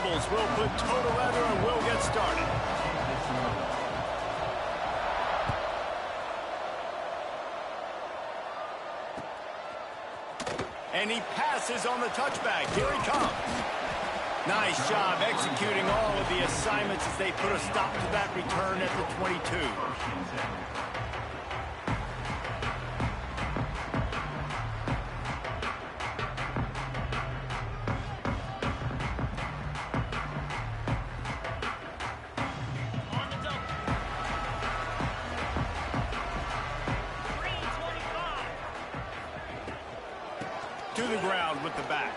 audibles. We'll put toe to leather and we'll get started. And he passes on the touchback. Here he comes. Nice job executing all of the assignments as they put a stop to that return at the 22. To the ground with the back.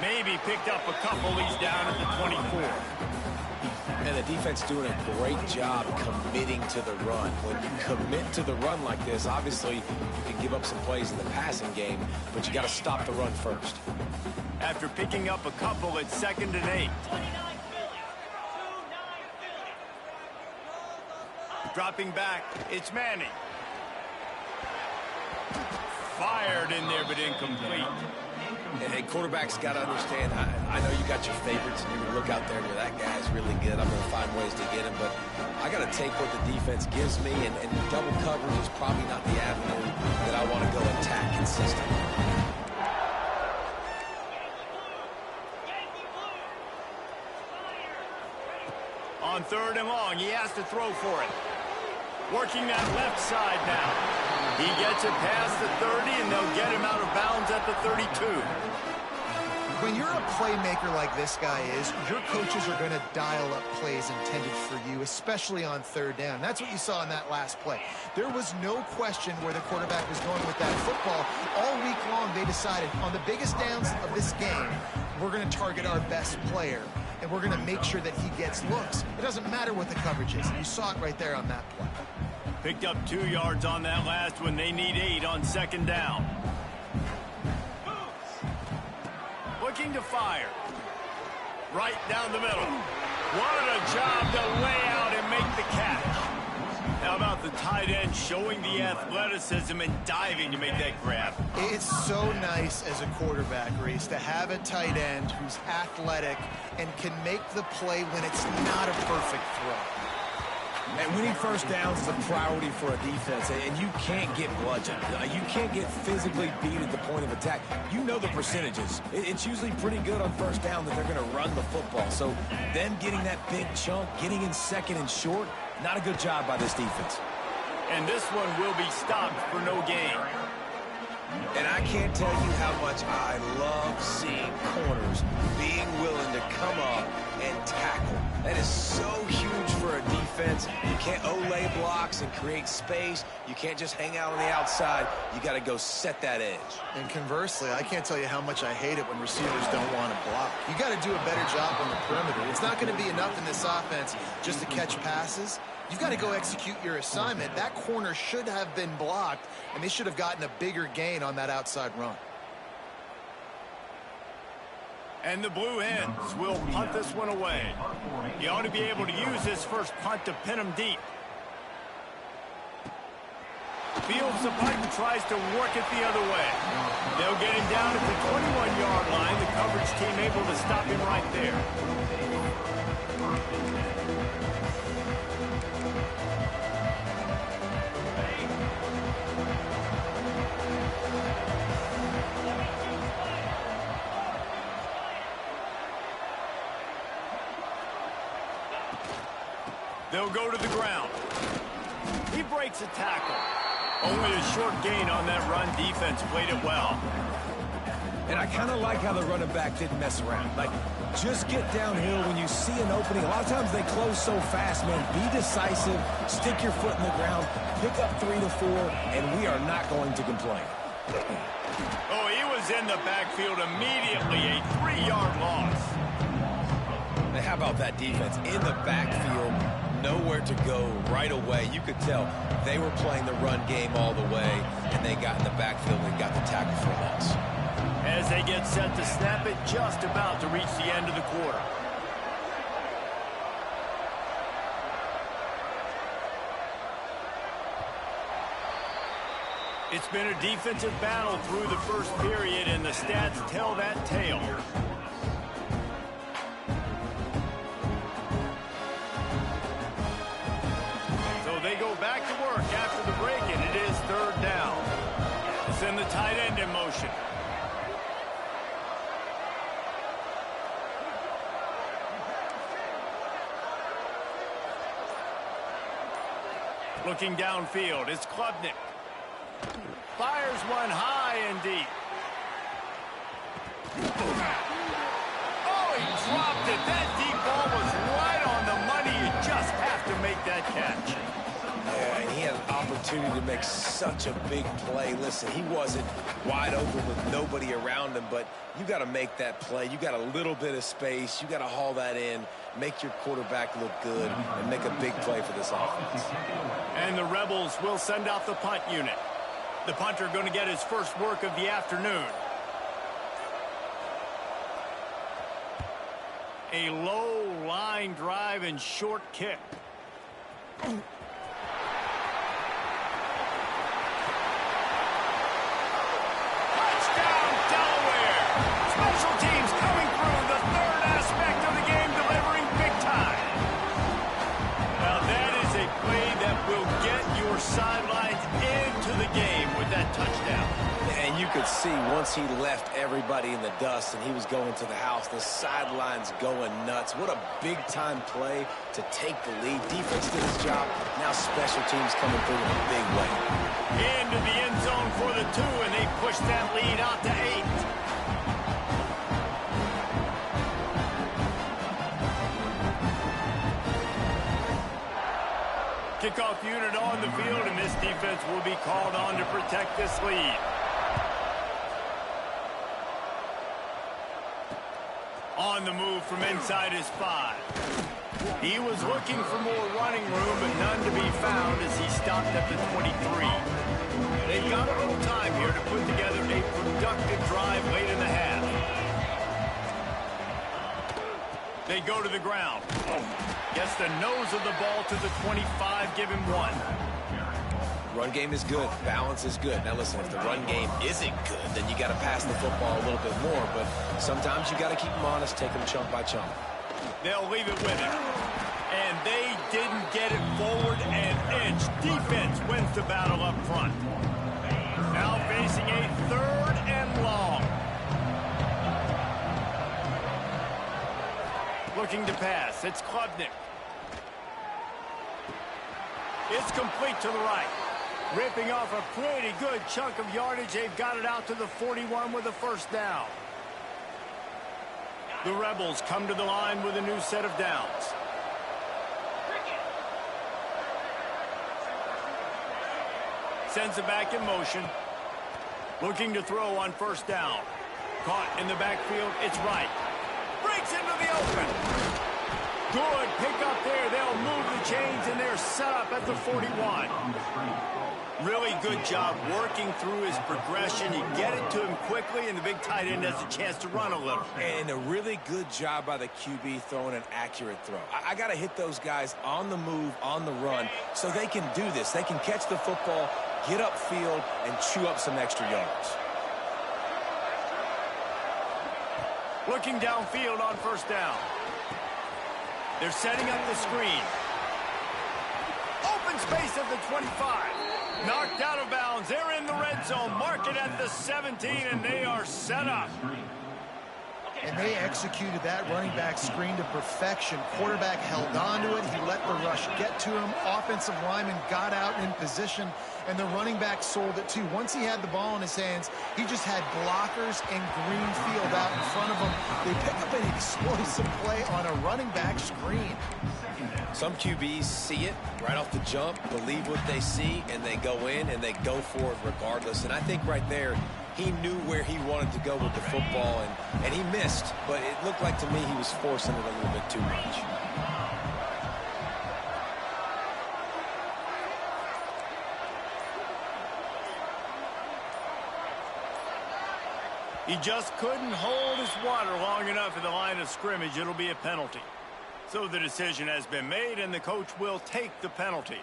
Maybe picked up a couple. He's down at the 24. And the defense doing a great job committing to the run. When you commit to the run like this, obviously you can give up some plays in the passing game, but you got to stop the run first. After picking up a couple, it's 2nd and 8. Dropping back, it's Manning. Fired in there, but incomplete. And quarterbacks got to understand, I know you got your favorites, and you're going to look out there and you're, that guy's really good. I'm going to find ways to get him, but I got to take what the defense gives me, and double coverage is probably not the avenue that I want to go attack consistently. On 3rd and long, he has to throw for it. Working that left side now. He gets it past the 30, and they'll get him out of bounds at the 32. When you're a playmaker like this guy is, your coaches are going to dial up plays intended for you, especially on 3rd down. That's what you saw in that last play. There was no question where the quarterback was going with that football. All week long, they decided on the biggest downs of this game, we're going to target our best player, and we're going to make sure that he gets looks. It doesn't matter what the coverage is. You saw it right there on that play. Picked up 2 yards on that last one. They need 8 on 2nd down. Looking to fire. Right down the middle. What a job to lay out and make the catch. How about the tight end showing the athleticism and diving to make that grab? It's so nice as a quarterback, Reese, to have a tight end who's athletic and can make the play when it's not a perfect throw. And winning 1st downs is a priority for a defense, and you can't get bludgeoned. You can't get physically beat at the point of attack. You know the percentages. It's usually pretty good on 1st down that they're going to run the football. So them getting that big chunk, getting in 2nd and short, not a good job by this defense. And this one will be stopped for no gain. And I can't tell you how much I love seeing corners being willing to come up and tackle. That is so huge for a defense. You can't olay blocks and create space. You can't just hang out on the outside. You got to go set that edge. And conversely, I can't tell you how much I hate it when receivers don't want to block. You got to do a better job on the perimeter. It's not going to be enough in this offense just to catch passes. You've got to go execute your assignment. That corner should have been blocked, and they should have gotten a bigger gain on that outside run. And the Blue Hens will punt this one away. He ought to be able to use his first punt to pin him deep. Fields the punt and tries to work it the other way. They'll get him down at the 21-yard line. The coverage team able to stop him right there. They'll go to the ground. He breaks a tackle. Only a short gain on that run. Defense played it well. And I kind of like how the running back didn't mess around. Like, just get downhill when you see an opening. A lot of times they close so fast, man. Be decisive. Stick your foot in the ground. Pick up 3 to 4, and we are not going to complain. Oh, he was in the backfield immediately. A 3-yard loss. Now, how about that defense? In the backfield, nowhere to go right away. You could tell they were playing the run game all the way, and they got in the backfield and got the tackle for a loss. As they get set to snap it, just about to reach the end of the quarter. It's been a defensive battle through the first period, and the stats tell that tale. third down. Send the tight end in motion. Looking downfield, it's Klubnik. Fires one high and deep. Oh, he dropped it. That deep ball was right on the money. You just have to make that catch. Yeah, and he had an opportunity to make such a big play. Listen, he wasn't wide open with nobody around him, but you got to make that play. You got a little bit of space. You got to haul that in, make your quarterback look good, and make a big play for this offense. And the Rebels will send out the punt unit. The punter going to get his first work of the afternoon. A low line drive and short kick. Touchdown, Delaware! Special teams coming through, the third aspect of the game, delivering big time. Now that is a play that will get your sidelines into the game with that touchdown. And you could see once he left everybody in the dust and he was going to the house, the sidelines going nuts. What a big-time play to take the lead. Defense did his job. Now special teams coming through in a big way. Into the end zone for the 2, and they push that lead out to 8. Kickoff unit on the field, and this defense will be called on to protect this lead. On the move from inside his 5. He was looking for more running room, but none to be found as he stopped at the 23. They've got a little time here to put together a productive drive late in the half. They go to the ground. Gets the nose of the ball to the 25, give him 1. Run game is good. Balance is good. Now, listen, if the run game isn't good, then you got to pass the football a little bit more. But sometimes you got to keep them honest, take them chunk by chunk. They'll leave it with him. And they didn't get it forward an inch. Defense wins the battle up front. Now facing a 3rd and long. Looking to pass. It's Klubnik. It's complete to the right. Ripping off a pretty good chunk of yardage. They've got it out to the 41 with a first down. The Rebels come to the line with a new set of downs. Sends it back in motion. Looking to throw on first down. Caught in the backfield. It's right. Breaks into the open. Good pick up there. They'll move the chains, and they're set up at the 41. Really good job working through his progression. You get it to him quickly, and the big tight end has a chance to run a little. And a really good job by the QB throwing an accurate throw. I got to hit those guys on the move, on the run, so they can do this. They can catch the football, get upfield, and chew up some extra yards. Looking downfield on first down. They're setting up the screen. Open space at the 25. Knocked out of bounds. They're in the red zone. Mark it at the 17, and they are set up. And they executed that running back screen to perfection. Quarterback held on to it. He let the rush get to him. Offensive lineman got out in position, and the running back sold it too. Once he had the ball in his hands, he just had blockers and green field out in front of him. They pick up an explosive play on a running back screen. Some QBs see it right off the jump, believe what they see, and they go in and they go for it regardless. And I think right there, he knew where he wanted to go with the football, and he missed, but it looked like to me he was forcing it a little bit too much. He just couldn't hold his water long enough in the line of scrimmage. It'll be a penalty. So the decision has been made, and the coach will take the penalty.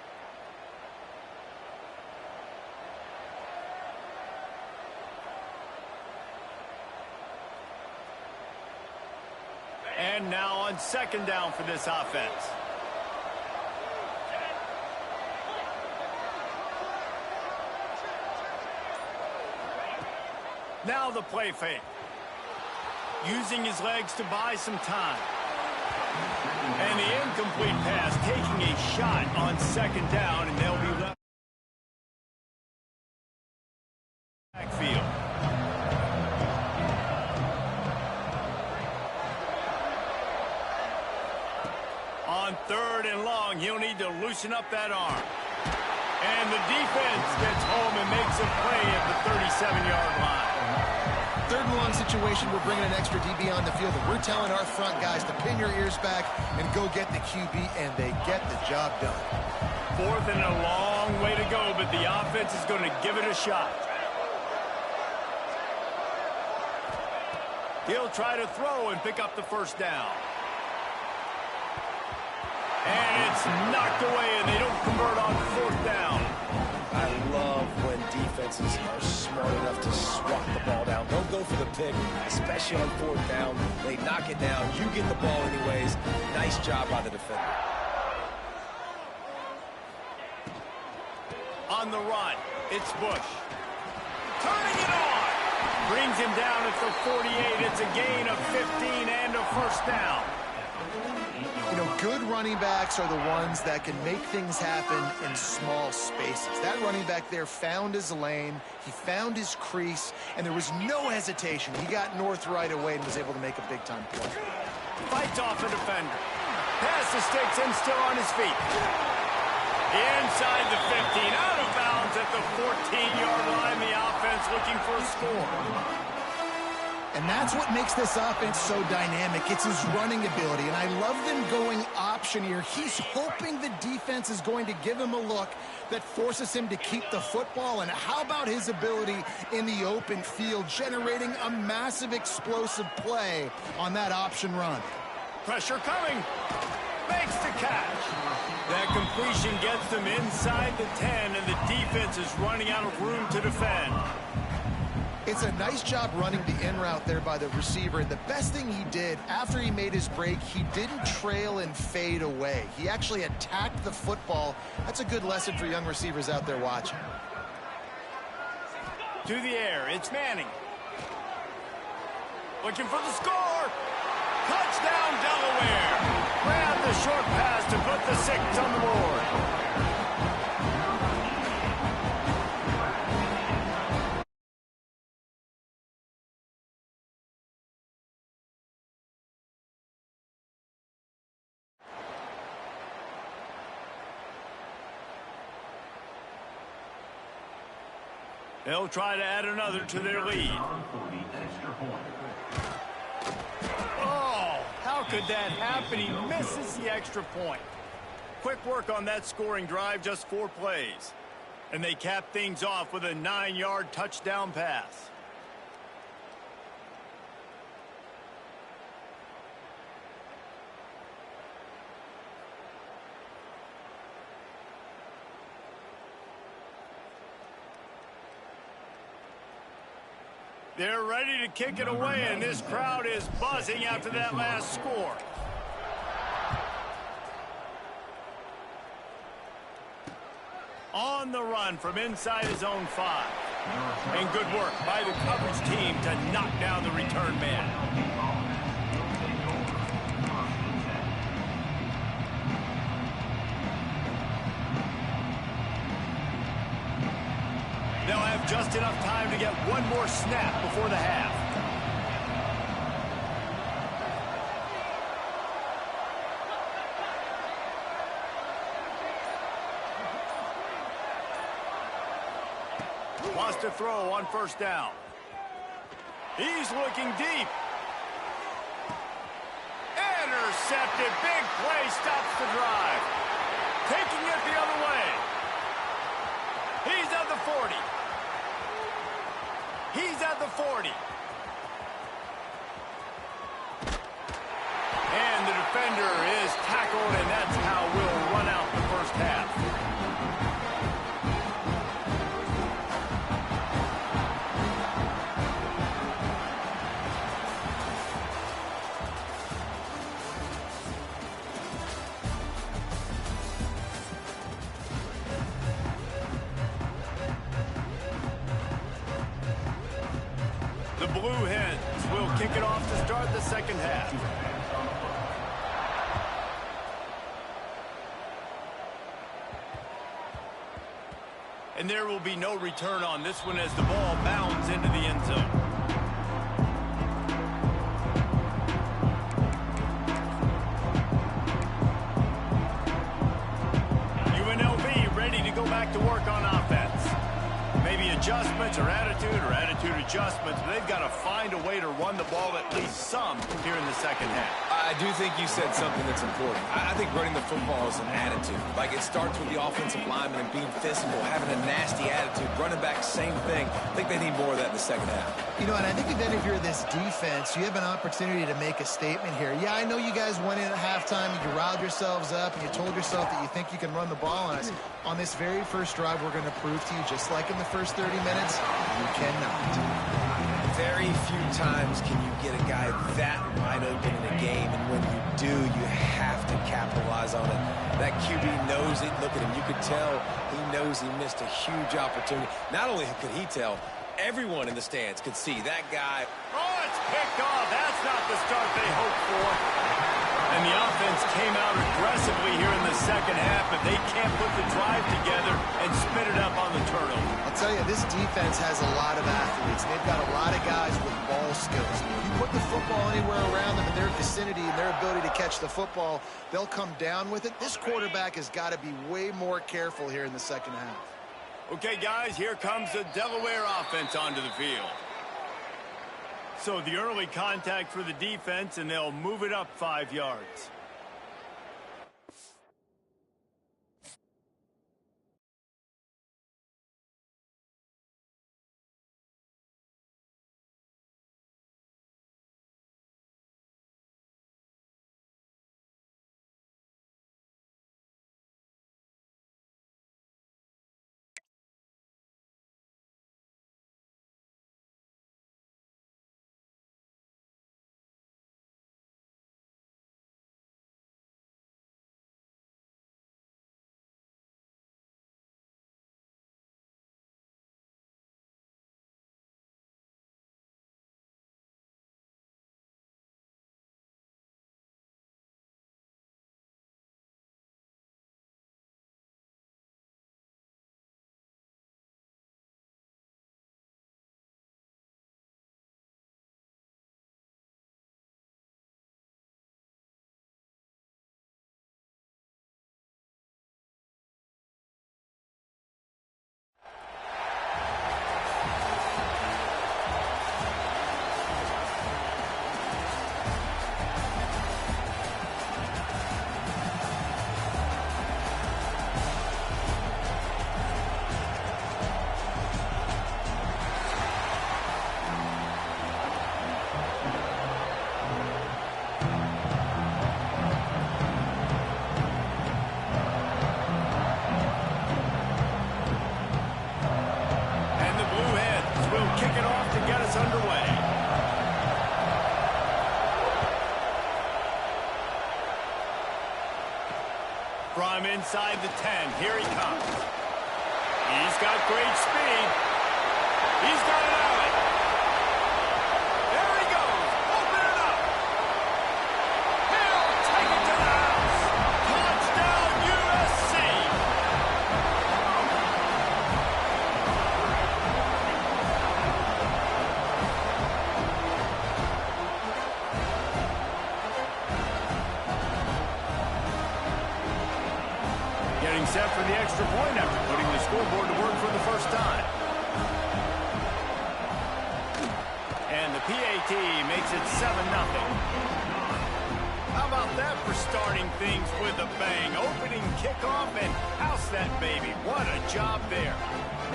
And now on second down for this offense. Now the play fake. Using his legs to buy some time. And the incomplete pass, taking a shot on second down, and they'll be left backfield. On third and long, he'll need to loosen up that arm. And the defense gets home and makes a play at the 37-yard line. Third and long situation, we're bringing an extra DB on the field, and we're telling our front guys to pin your ears back and go get the QB, and they get the job done. Fourth and a long way to go, but the offense is going to give it a shot. He'll try to throw and pick up the first down. And it's knocked away, and they don't convert on fourth down. I love when defenses are smart enough to swat the ball down. Don't go for the pick, especially on fourth down. They knock it down. You get the ball anyways. Nice job by the defender. On the run, it's Bush. Turning it on. Brings him down at the 48. It's a gain of 15 and a first down. You know, good running backs are the ones that can make things happen in small spaces. That running back there found his lane, he found his crease, and there was no hesitation. He got north right away and was able to make a big-time play. Fights off a defender. Pass the sticks and still on his feet. Inside the 15, out of bounds at the 14-yard line. The offense looking for a score. And that's what makes this offense so dynamic. It's his running ability, and I love them going option here. He's hoping the defense is going to give him a look that forces him to keep the football. And how about his ability in the open field, generating a massive explosive play on that option run? Pressure coming. Makes the catch. That completion gets them inside the 10, and the defense is running out of room to defend. It's a nice job running the in route there by the receiver. And the best thing he did after he made his break, he didn't trail and fade away. He actually attacked the football. That's a good lesson for young receivers out there watching. To the air, it's Manning. Looking for the score. Touchdown, Delaware. Ran the short pass to put the 6 on the board. They'll try to add another to their lead. Oh, how could that happen? He misses the extra point. Quick work on that scoring drive, just 4 plays. And they cap things off with a 9-yard touchdown pass. They're ready to kick it away, and this crowd is buzzing after that last score. On the run from inside his own 5. And good work by the coverage team to knock down the return man. They'll have just enough time to get one more snap before the half. Wants to throw on first down. He's looking deep. Intercepted. Big play stops the drive. Taking it the other way. He's at the 40. He's at the 40. And the defender is tackled, and that's how we'll run out the first half. the Blue Hens will kick it off to start the second half. And there will be no return on this one as the ball bounds into the end zone. UNLV ready to go back to work on offense. Maybe adjustments or attitude adjustments, but they've got to find a way to run the ball at least some here in the second half. I do think you said something that's important. I think running the football is an attitude. Like, it starts with the offensive lineman and being physical, having a nasty attitude. Running back, same thing. I think they need more of that in the second half. You know, and I think then if you're this defense, you have an opportunity to make a statement here. Yeah, I know you guys went in at halftime and you riled yourselves up and you told yourself that you think you can run the ball on us. On this very first drive, we're going to prove to you, just like in the first 30 minutes, you cannot. Very few times can you get a guy that wide open in a game, and when you do, you have to capitalize on it. That QB knows it. Look at him. You could tell he knows he missed a huge opportunity. Not only could he tell, everyone in the stands could see that guy. Oh, it's picked off. That's not the start they hoped for. And the offense came out aggressively here in the second half, but they can't put the drive together and spit it up on the turnover. I'll tell you, this defense has a lot of athletes. They've got a lot of guys with ball skills. You put the football anywhere around them in their vicinity and their ability to catch the football, they'll come down with it. This quarterback has got to be way more careful here in the second half. Okay, guys, here comes the Delaware offense onto the field. So the early contact for the defense, and they'll move it up 5 yards. Underway. From inside the 10, here he comes. He's got great speed. He's got an alley. There he goes. Open it up. He'll take it to the house. Touchdown, USC. Getting set for the extra point after putting the scoreboard to work for the first time. And the PAT makes it 7-0. How about that for starting things with a bang? Opening kickoff and house that baby. What a job there.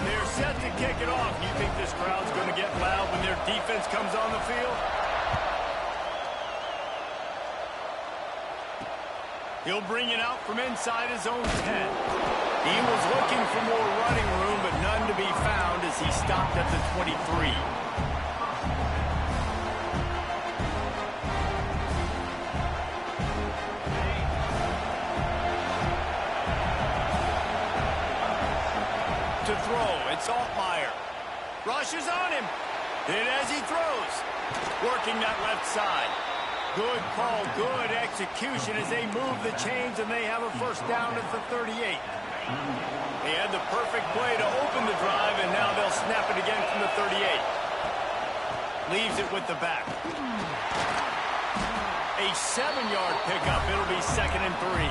They're set to kick it off. You think this crowd's going to get loud when their defense comes on the field? He'll bring it out from inside his own 10. He was looking for more running room, but none to be found as he stopped at the 23. To throw, it's Altmaier. Rushes on him. And as he throws, working that left side. Good call, good execution as they move the chains, and they have a first down at the 38. They had the perfect play to open the drive, and now they'll snap it again from the 38. Leaves it with the back. A 7-yard pickup. It'll be 2nd and 3.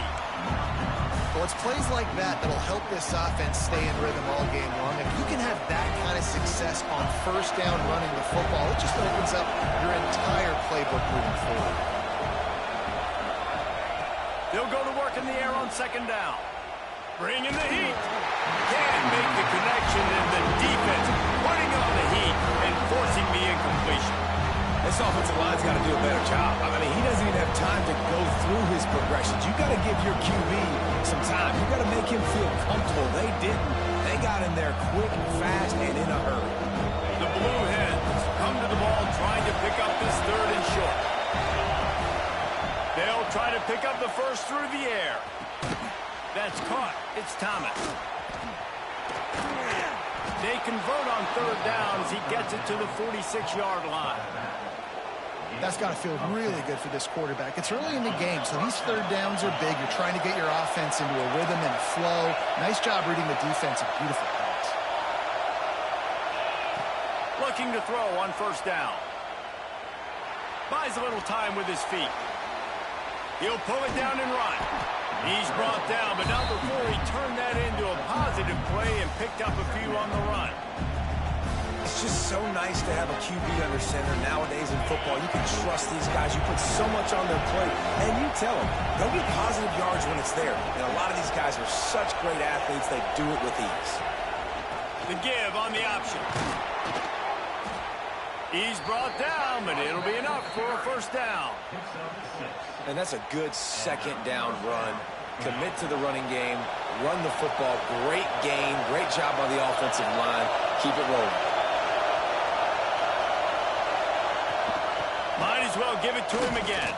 Well, it's plays like that that'll help this offense stay in rhythm all game long. If you can have that kind of success on first down running the football, it just opens up your entire playbook moving forward. They'll go to work in the air on 2nd down. Bring in the heat. Can't make the connection, and the defense putting on the heat and forcing the incompletion. This offensive line's got to do a better job. I mean, he doesn't even have time to go through his progressions. You got to give your QB some time. You got to make him feel comfortable. They didn't. They got in there quick, fast, and in a hurry. The Blue Hens come to the ball trying to pick up this 3rd and short. They'll try to pick up the first through the air. That's caught. It's Thomas. They convert on 3rd down as he gets it to the 46-yard line. That's got to feel really good for this quarterback. It's early in the game, so these 3rd downs are big. You're trying to get your offense into a rhythm and a flow. Nice job reading the defense. A beautiful pass. Looking to throw on 1st down. Buys a little time with his feet. He'll pull it down and run. He's brought down, but not before he turned that into a positive play and picked up a few on the run. It's just so nice to have a QB under center. Nowadays in football, you can trust these guys. You put so much on their plate, and you tell them, go get positive yards when it's there. And a lot of these guys are such great athletes, they do it with ease. The give on the option. He's brought down, but it'll be enough for a first down. And that's a good 2nd down run. Commit to the running game, run the football. Great gain, great job on the offensive line. Keep it rolling. Might as well give it to him again.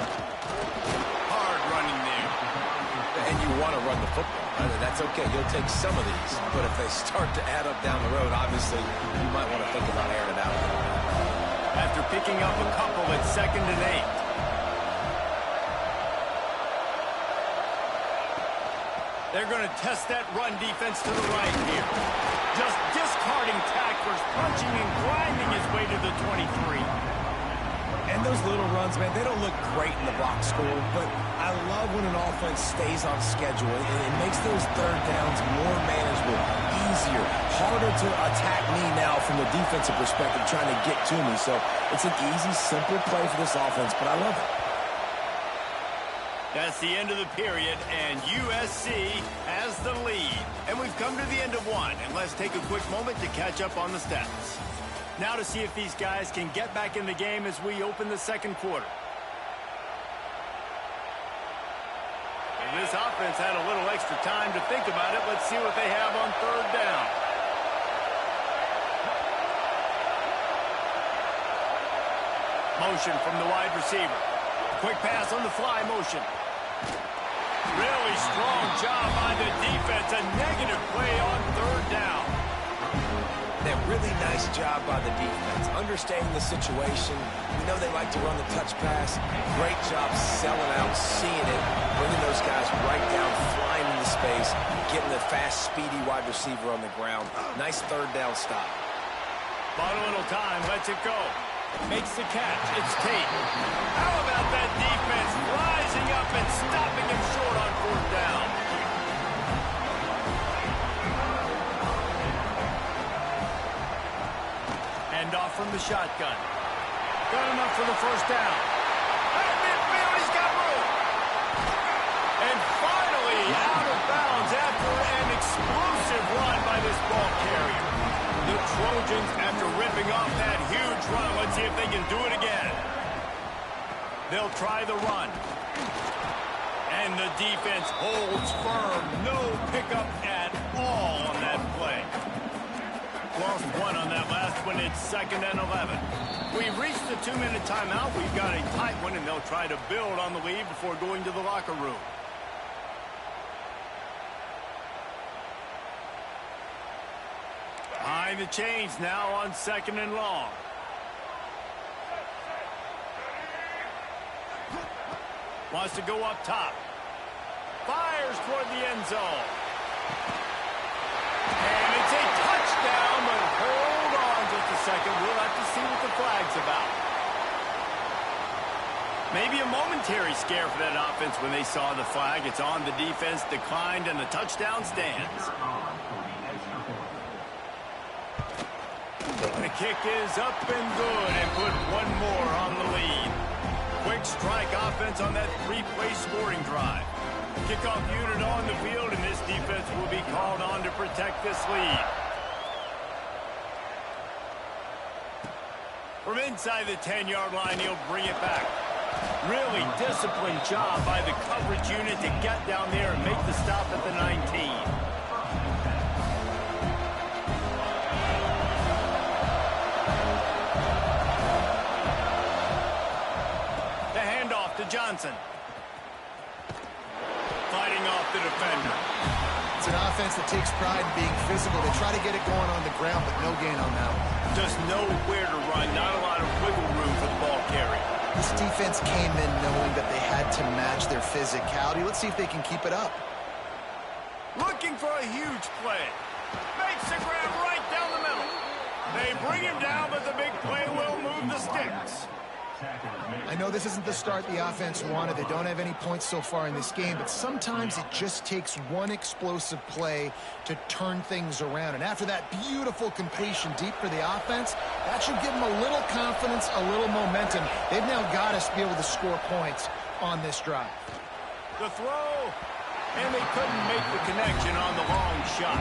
Hard running there. And you want to run the football. That's okay. You'll take some of these. But if they start to add up down the road, obviously, you might want to think about airing it out. After picking up a couple at 2nd and 8. They're going to test that run defense to the right here. Just discarding tacklers, punching and grinding his way to the 23. And those little runs, man, they don't look great in the box score, but I love when an offense stays on schedule. It makes those 3rd downs more manageable, easier, harder to attack me now from the defensive perspective trying to get to me. So it's an easy, simple play for this offense, but I love it. That's the end of the period, and USC has the lead. And we've come to the end of one, and let's take a quick moment to catch up on the stats. Now to see if these guys can get back in the game as we open the 2nd quarter. And this offense had a little extra time to think about it. Let's see what they have on 3rd down. Motion from the wide receiver. Quick pass on the fly motion. Really strong job by the defense. A negative play on 3rd down. That really nice job by the defense. Understanding the situation. We know they like to run the touch pass. Great job selling out, seeing it, bringing those guys right down, flying into space, getting the fast, speedy wide receiver on the ground. Nice 3rd down stop. Bought a little time, lets it go. Makes the catch. It's Tate. How about that defense rising up and stopping him short on 4th down? Hand off from the shotgun. Got enough for the first down. At midfield, he's got room. And finally, out of bounds after an explosive run by this ball carrier. The Trojans, after ripping off that huge run, let's see if they can do it again. They'll try the run. And the defense holds firm. No pickup at all on that play. Lost one on that last one. It's 2nd and 11. We've reached the 2-minute timeout. We've got a tight one, and they'll try to build on the lead before going to the locker room. Behind the chains now on 2nd and long. Wants to go up top. Fires toward the end zone. And it's a touchdown, but hold on just a second. We'll have to see what the flag's about. Maybe a momentary scare for that offense when they saw the flag. It's on, the defense declined, and the touchdown stands. The kick is up and good, and put one more on the lead. Quick strike offense on that three-play scoring drive. Kickoff unit on the field, and this defense will be called on to protect this lead. From inside the 10-yard line, he'll bring it back. Really disciplined job by the coverage unit to get down there and make the stop at the 19. The handoff to Johnson. Fighting off the defender. It's an offense that takes pride in being physical. They try to get it going on the ground, but no gain on that one. Just nowhere to run. Not a lot of wiggle room for the ball carrier. This defense came in knowing that they had to match their physicality. Let's see if they can keep it up. Looking for a huge play. Makes the grab right down the middle. They bring him down, but the big play will move the sticks. I know this isn't the start the offense wanted. They don't have any points so far in this game, but sometimes it just takes one explosive play to turn things around. And after that beautiful completion deep for the offense, that should give them a little confidence, a little momentum. They've now got to be able to score points on this drive. The throw, and they couldn't make the connection on the long shot.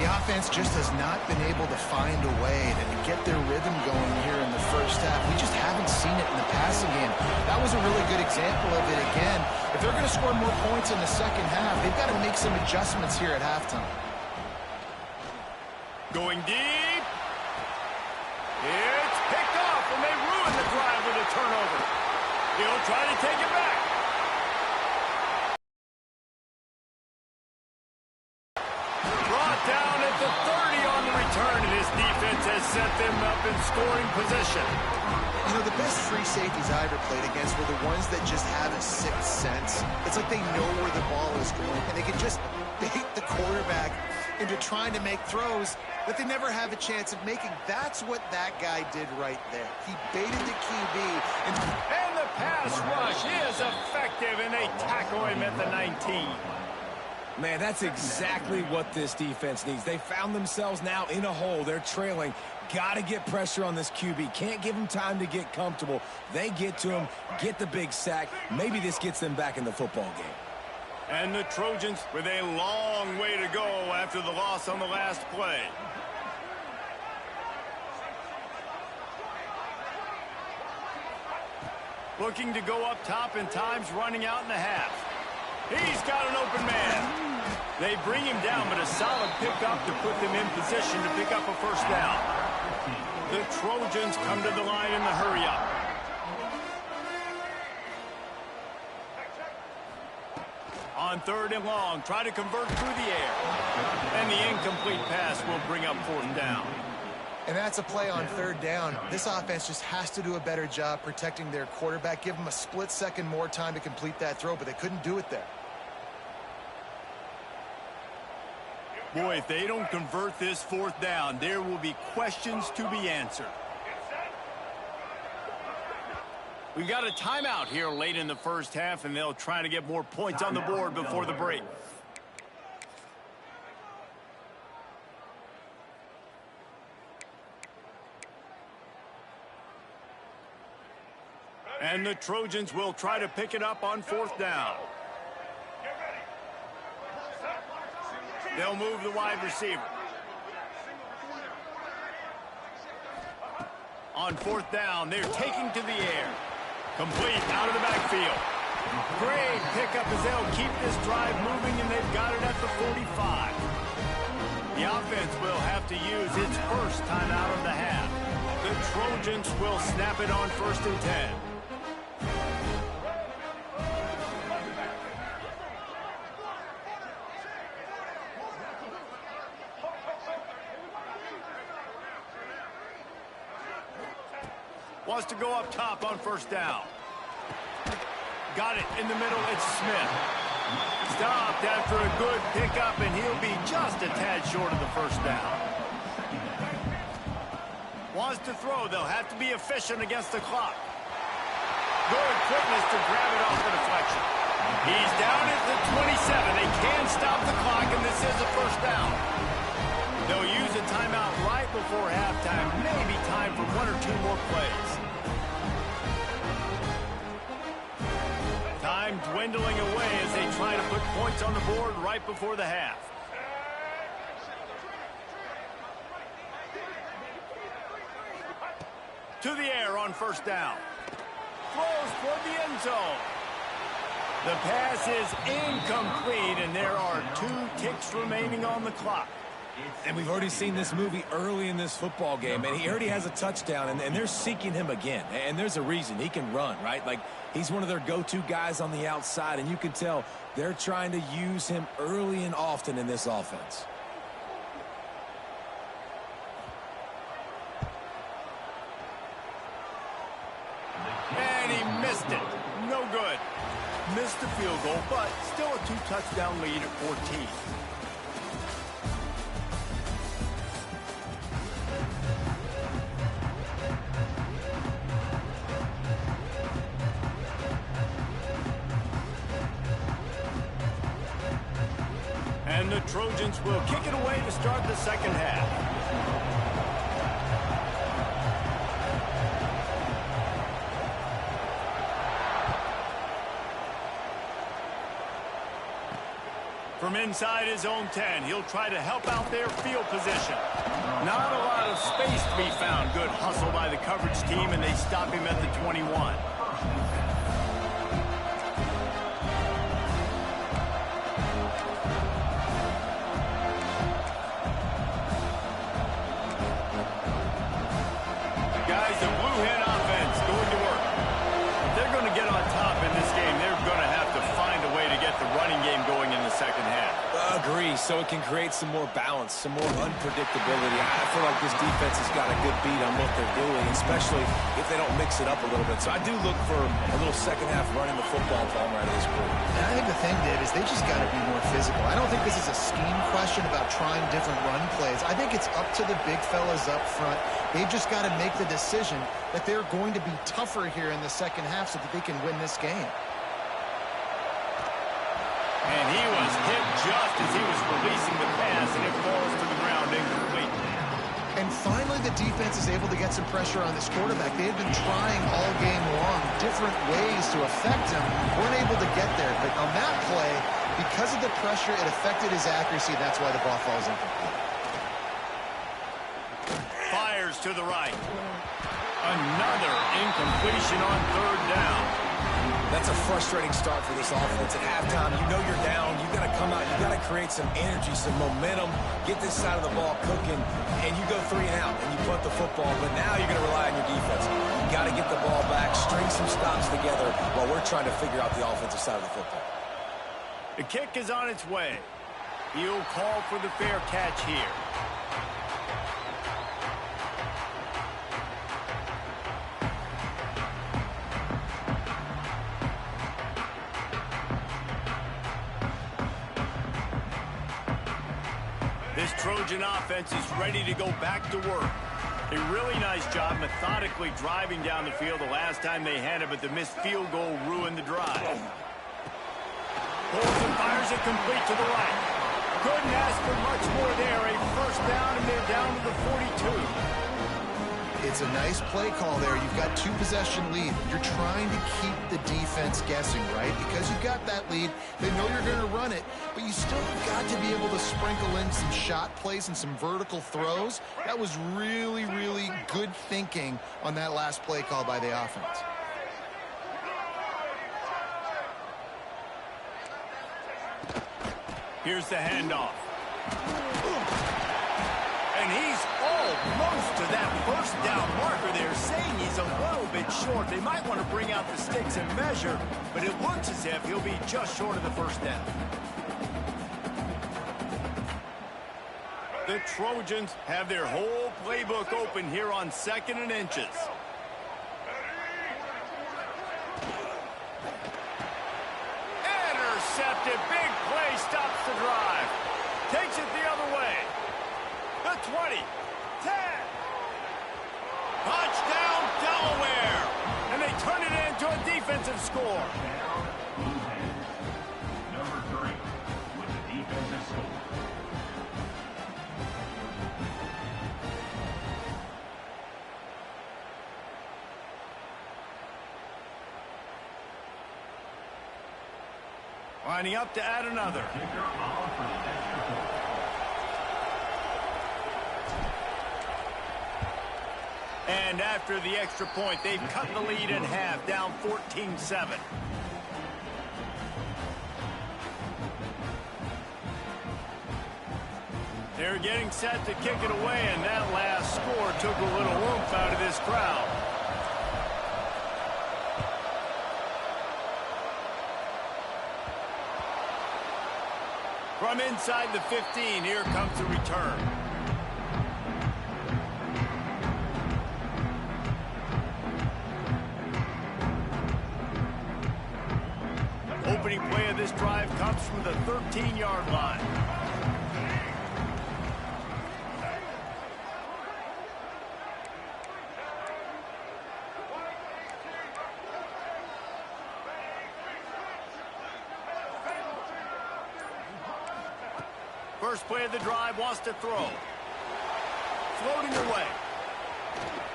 The offense just has not been able to find a way to get their rhythm going here in the first half. We just haven't seen it in the passing game. That was a really good example of it again. If they're going to score more points in the second half, they've got to make some adjustments here at halftime. Going deep. It's picked off, and they ruin the drive with a turnover. He'll try to take it back. Down at the 30 on the return, and this defense has set them up in scoring position. You know, the best free safeties I ever played against were the ones that just have a sixth sense. It's like they know where the ball is going, and they can just bait the quarterback into trying to make throws that they never have a chance of making. That's what that guy did right there. He baited the QB. And the pass rush is effective, and they tackle him at the 19. Man, that's exactly what this defense needs. They found themselves now in a hole. They're trailing. Got to get pressure on this QB. Can't give him time to get comfortable. They get to him, get the big sack. Maybe this gets them back in the football game. And the Trojans with a long way to go after the loss on the last play. Looking to go up top, and time's running out in the half. He's got an open man. They bring him down, but a solid pickup to put them in position to pick up a first down. The Trojans come to the line in the hurry-up. On 3rd and long, try to convert through the air. And the incomplete pass will bring up 4th down. And that's a play on 3rd down. This offense just has to do a better job protecting their quarterback. Give them a split second more time to complete that throw, but they couldn't do it there. Boy, if they don't convert this 4th down, there will be questions to be answered. We got a timeout here late in the first half, and they'll try to get more points on the board before the break. And the Trojans will try to pick it up on 4th down. They'll move the wide receiver. On 4th down, they're taking to the air. Complete out of the backfield. Great pickup as they'll keep this drive moving, and they've got it at the 45. The offense will have to use its first timeout of the half. The Trojans will snap it on 1st and 10. Wants to go up top on 1st down. got it in the middle. It's Smith. Stopped after a good pickup, and he'll be just a tad short of the first down. Wants to throw. They'll have to be efficient against the clock. Good quickness to grab it off the deflection. He's down at the 27. They can stop the clock, and this is a first down. They'll use a timeout right before halftime. Maybe time for one or two more plays. Time dwindling away as they try to put points on the board right before the half. To the air on first down. Throws toward the end zone. The pass is incomplete, and there are 2 ticks remaining on the clock. And we've already seen this movie early in this football game, and he already has a touchdown, and they're seeking him again. And there's a reason. He can run, right? Like, he's one of their go-to guys on the outside, and you can tell they're trying to use him early and often in this offense. And he missed it. No good. Missed the field goal, but still a 2-touchdown lead at 14. And the Trojans will kick it away to start the second half. From inside his own 10, he'll try to help out their field position. Not a lot of space to be found. Good hustle by the coverage team, and they stop him at the 21. Guys, the blue hen offense going to work. If they're going to get on top in this game, they're going to have to find a way to get the running game going in the second half. Agree, so it can create some more balance, some more unpredictability. I feel like this defense has got a good beat on what they're doing, especially if they don't mix it up a little bit. So I do look for a little second half running the football from right of this group. And I think the thing, Dave, is they just got to be more physical. I don't think this is a scheme question about trying different run plays. I think it's up to the big fellas up front. They've just got to make the decision that they're going to be tougher here in the second half so that they can win this game. And he was hit just as he was releasing the pass, and it falls to the ground incomplete. And finally, the defense is able to get some pressure on this quarterback. They had been trying all game long different ways to affect him. Weren't able to get there. But on that play, because of the pressure, it affected his accuracy. That's why the ball falls incomplete. Fires to the right. Another incompletion on third down. That's a frustrating start for this offense. At halftime, you know you're down. You got to come out. You got to create some energy, some momentum, get this side of the ball cooking, and you go 3 and out, and you punt the football. But now you're going to rely on your defense. You got to get the ball back, string some stops together while we're trying to figure out the offensive side of the football. The kick is on its way. He'll call for the fair catch here. This Trojan offense is ready to go back to work. A really nice job methodically driving down the field the last time they had it, but the missed field goal ruined the drive. Pulls and fires it complete to the right. Couldn't ask for much more there. A first down, and they're down to the 42. It's a nice play call there. You've got 2-possession lead. You're trying to keep the defense guessing, right? Because you've got that lead. They know you're going to run it, but you still have got to be able to sprinkle in some shot plays and some vertical throws. That was really, really good thinking on that last play call by the offense. Here's the handoff. And he's almost to that first down marker there, saying he's a little bit short. They might want to bring out the sticks and measure, but it looks as if he'll be just short of the first down. The Trojans have their whole playbook open here on 2nd and inches. 20, 10. Touchdown, Delaware. And they turn it into a defensive score. Number 3 with the defensive score. Lining up to add another. And after the extra point, they've cut the lead in half, down 14-7. They're getting set to kick it away, and that last score took a little oomph out of this crowd. From inside the 15, here comes the return. Opening play of this drive comes from the 13-yard line. First play of the drive, wants to throw. Floating away.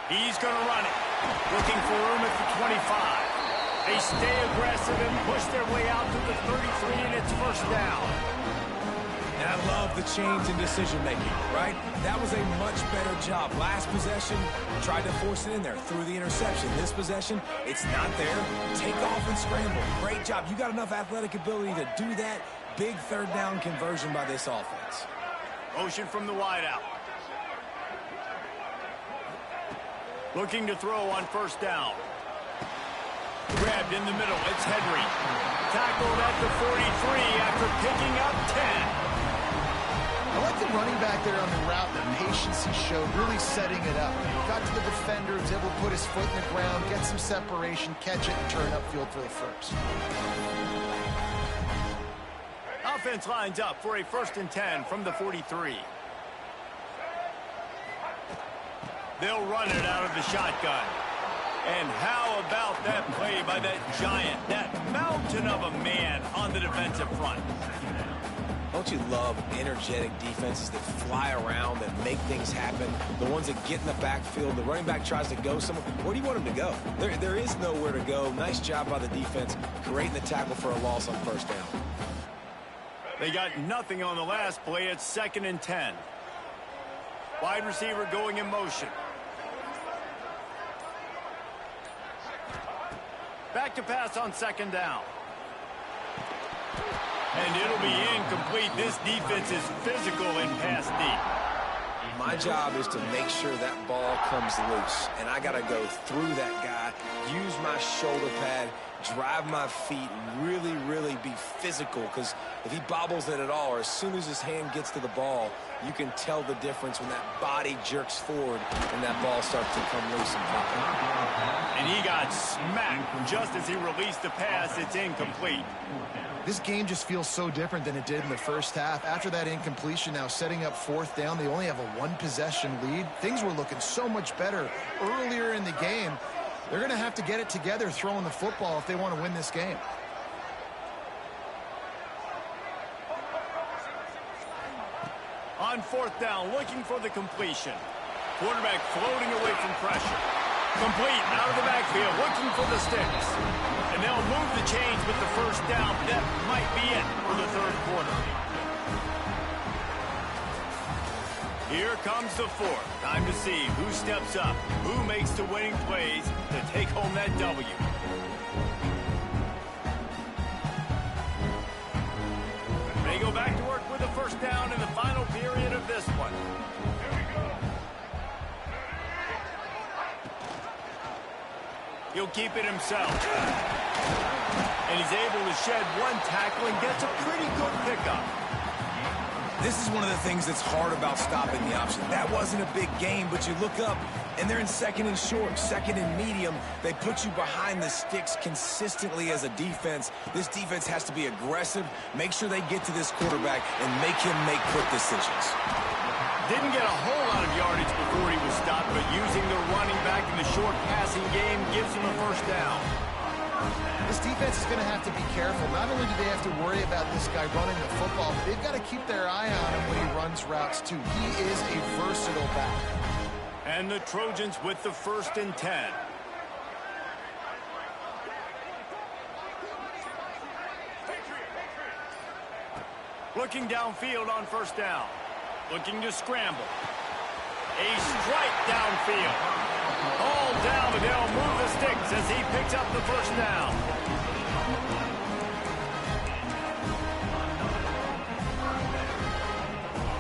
He's going to run it. Looking for room at the 25. They stay aggressive and push their way out to the 33, and it's first down. And I love the change in decision-making, right? That was a much better job. Last possession, tried to force it in there, threw the interception. This possession, it's not there. Take off and scramble. Great job. You got enough athletic ability to do that. Big third down conversion by this offense. Motion from the wideout. Looking to throw on first down. Grabbed in the middle. It's Henry. Tackled at the 43 after picking up 10. I like the running back there on the route, the patience he showed, really setting it up. Got to the defender, was able to put his foot in the ground, get some separation, catch it, and turn upfield for the first. Offense lines up for a 1st and 10 from the 43. They'll run it out of the shotgun. And how about that play by that giant, that mountain of a man on the defensive front? Don't you love energetic defenses that fly around and make things happen? The ones that get in the backfield, the running back tries to go somewhere. Where do you want him to go? There is nowhere to go. Nice job by the defense, creating the tackle for a loss on first down. They got nothing on the last play. It's 2nd and 10. Wide receiver going in motion. Back to pass on 2nd down. And it'll be incomplete. This defense is physical and pass deep. My job is to make sure that ball comes loose. And I got to go through that guy, use my shoulder pad, drive my feet, really, really be physical. Because if he bobbles it at all, or as soon as his hand gets to the ball, you can tell the difference when that body jerks forward and that ball starts to come loose and pop out. And he got smacked just as he released the pass. It's incomplete. This game just feels so different than it did in the first half. After that incompletion, now setting up 4th down, they only have a 1-possession lead. Things were looking so much better earlier in the game. They're going to have to get it together throwing the football if they want to win this game. On 4th down, looking for the completion. Quarterback floating away from pressure. Complete out of the backfield, looking for the sticks. And they'll move the chains with the first down. That might be it for the 3rd quarter. Here comes the 4th. Time to see who steps up, who makes the winning plays to take home that W. They go back to work with the first down in the final period of this one. He'll keep it himself. And he's able to shed one tackle and gets a pretty good pickup. This is one of the things that's hard about stopping the option. That wasn't a big game, but you look up, and they're in 2nd and short, 2nd and medium. They put you behind the sticks consistently as a defense. This defense has to be aggressive, make sure they get to this quarterback, and make him make quick decisions. Didn't get a whole lot of yardage before he was stopped, but using the running back in the short passing game gives him a first down. This defense is going to have to be careful. Not only do they have to worry about this guy running the football, but they've got to keep their eye on him when he runs routes too. He is a versatile back. And the Trojans with the 1st and 10. Looking downfield on first down. Looking to scramble. A strike downfield. All down, but they'll move the sticks as he picks up the first down.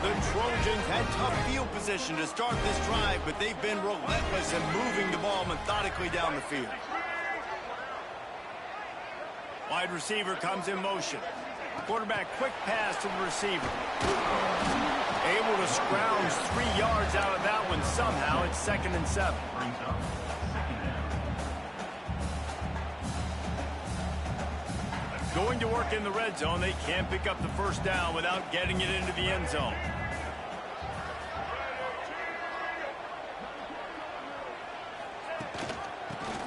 The Trojans had tough field position to start this drive, but they've been relentless in moving the ball methodically down the field. Wide receiver comes in motion. Quarterback quick pass to the receiver. Able to scrounge 3 yards out of that one somehow. It's 2nd and 7. Going to work in the red zone. They can't pick up the first down without getting it into the end zone.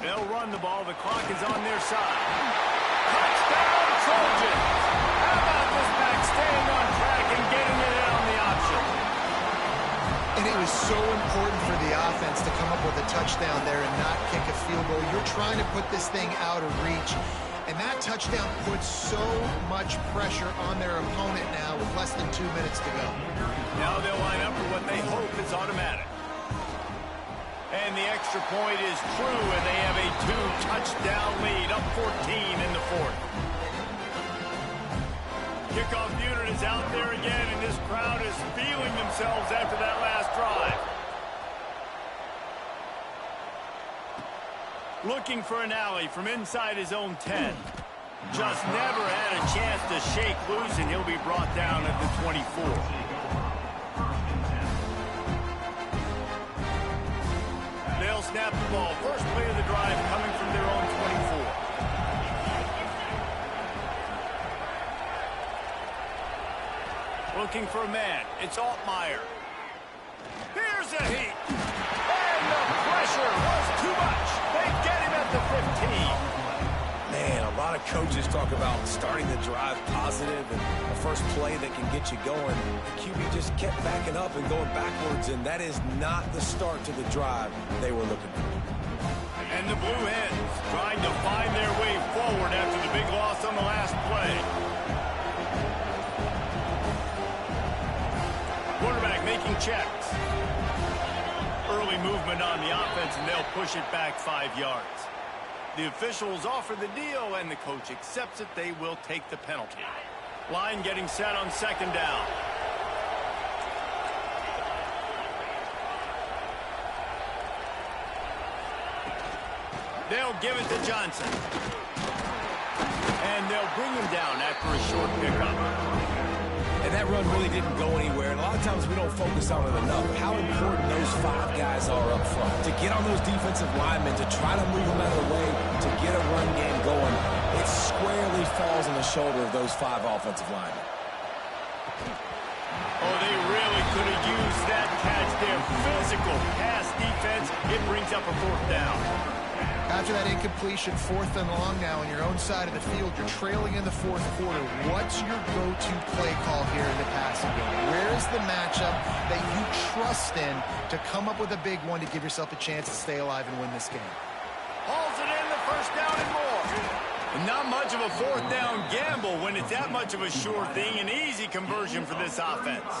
They'll run the ball. The clock is on their side. Touchdown, Trojans! How about this back staying on track and getting it in on the option? And it was so important for the offense to come up with a touchdown there and not kick a field goal. You're trying to put this thing out of reach. And that touchdown puts so much pressure on their opponent now with less than 2 minutes to go. Now they'll line up for what they hope is automatic. And the extra point is true, and they have a 2-touchdown lead, up 14 in the 4th. Kickoff unit is out there again, and this crowd is feeling themselves after that last drive. Looking for an alley from inside his own 10. Just never had a chance to shake loose, and he'll be brought down at the 24. They'll snap the ball. First play of the drive coming from their own 24. Looking for a man. It's Altmaier. Here's a heat. And the pressure was too much. They get him at the 15. Man, a lot of coaches talk about starting the drive positive and a first play that can get you going. The QB just kept backing up and going backwards, and that is not the start to the drive they were looking for. And the Blue Hens trying to find their way forward after the big loss on the last play. Quarterback making checks. Early movement on the offense, and they'll push it back 5 yards. The officials offer the deal, and the coach accepts it. They will take the penalty. Line getting set on 2nd down. They'll give it to Johnson. And they'll bring him down after a short pickup. And that run really didn't go anywhere. And a lot of times we don't focus on it enough. How important those 5 guys are up front. To get on those defensive linemen, to try to move them out of the way, to get a run game going, it squarely falls on the shoulder of those 5 offensive linemen. Oh, they really could have used that catch there. Physical pass defense. It brings up a 4th down. After that incompletion, 4th and long now on your own side of the field, you're trailing in the 4th quarter. What's your go-to play call here in the passing game? Where is the matchup that you trust in to come up with a big one to give yourself a chance to stay alive and win this game? Hauls it in, the 1st down and more. Not much of a 4th down gamble when it's that much of a sure thing. An easy conversion for this offense.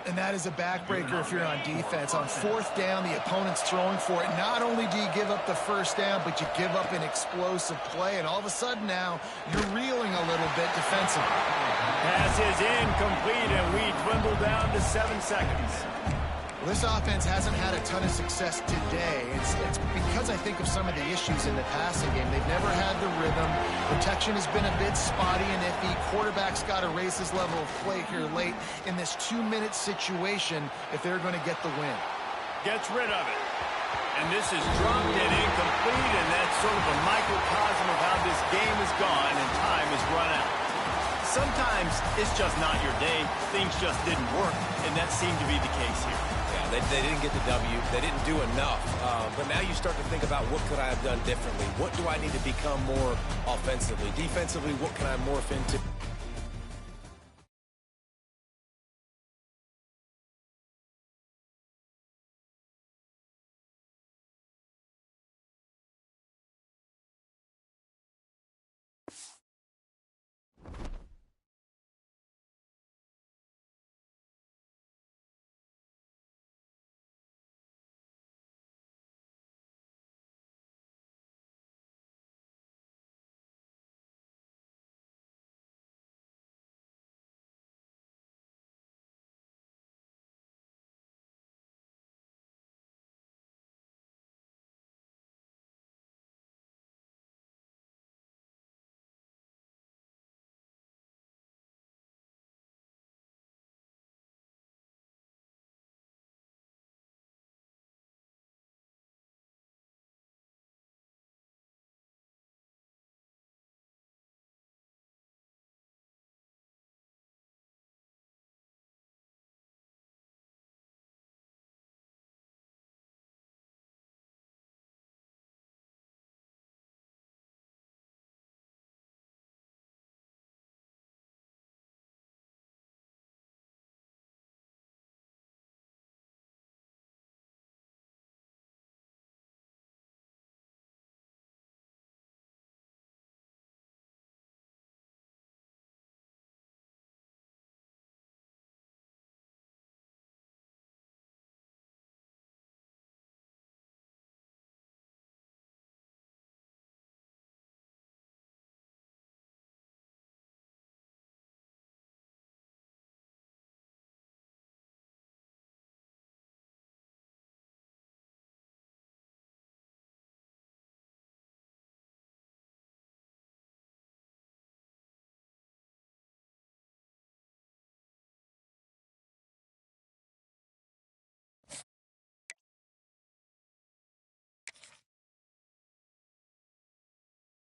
And that is a backbreaker if you're on defense. On 4th down, the opponent's throwing for it. Not only do you give up the 1st down, but you give up an explosive play. And all of a sudden now, you're reeling a little bit defensively. Pass is incomplete, and we dwindle down to 7 seconds. Well, this offense hasn't had a ton of success today. It's because I think of some of the issues in the passing game. They've never had the rhythm. Protection has been a bit spotty and iffy. Quarterback's got to raise his level of play here late in this 2-minute situation if they're going to get the win. Gets rid of it. And this is dropped and incomplete, and that's sort of a microcosm of how this game has gone, and time has run out. sometimes it's just not your day. Things just didn't work, and that seemed to be the case here. Yeah, they didn't get the W. They didn't do enough. But now you start to think about what could I have done differently? What do I need to become more offensively? Defensively, what can I morph into?